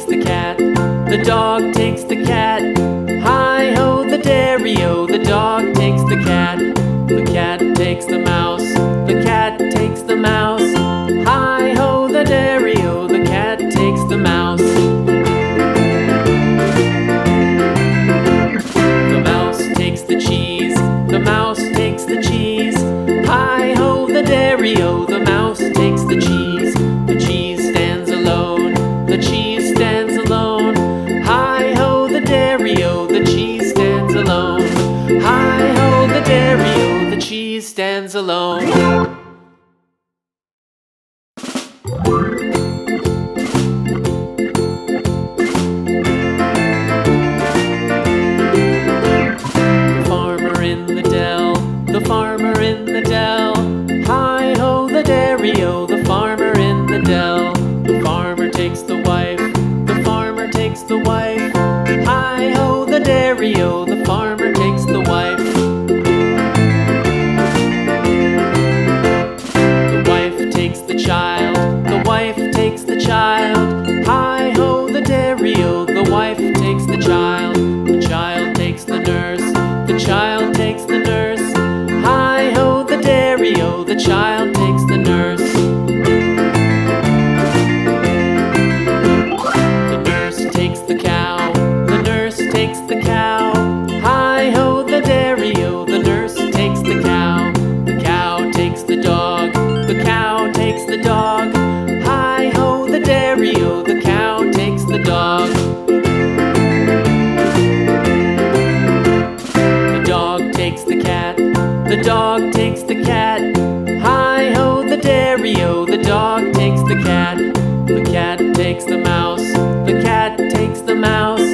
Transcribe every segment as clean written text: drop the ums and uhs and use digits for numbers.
takes the cat. The dog takes the cat. Hi-ho, the dairy-o. The dog takes the cat. The cat takes the mouse. The cat takes the mouse. Hi-ho, the dairy-o. The cat takes the mouse. The mouse takes the cheese. The mouse takes the cheese. Hi-ho, the dairy-o. The mouse takes the cheese. The cheese stands alone. The cheese stands alone. Hi-ho, the dairy-o. The cheese stands alone. Hi-ho, the dairy-o. The cheese stands alone. The farmer in the dell. Hi-ho, the dairy-o. The farmer in the dell. The farmer takes the wife. The farmer takes the wife. Hi-ho, the dairy-o. The farmer takes the wife. The wife takes the child. The wife takes the child. Hi-ho, the dairy-o. The wife takes the child. The child takes the nurse. The child takes the nurse. Hi-ho, the dairy-o. The child takes the nurse. The nurse takes the cow. The nurse takes the cow. Hi-ho, the dairy-o. The nurse takes the cow. The cow takes the dog. The cow takes the dog. Hi-ho, the dairy-o. The cow takes the dog. The dog takes the cat. The dog takes the cat. Hi-ho, the dairy-o. The dog takes the cat. The cat takes the mouse. The cat takes the mouse.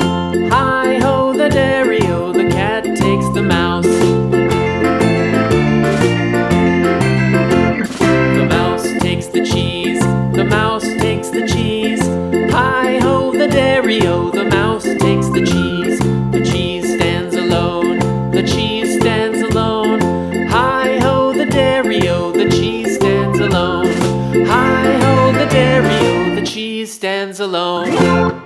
Hi-ho, the dairy-o. The cat takes the mouse. The mouse takes the cheese. The mouse takes the cheese. Hi-ho, the dairy-o. The mouse takes the cheese. The cheese stands alone. The cheese stands alone. Hi-ho, the dairy-o. The cheese stands alone. Hi-ho, the dairy-o. The cheese stands alone.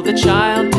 the child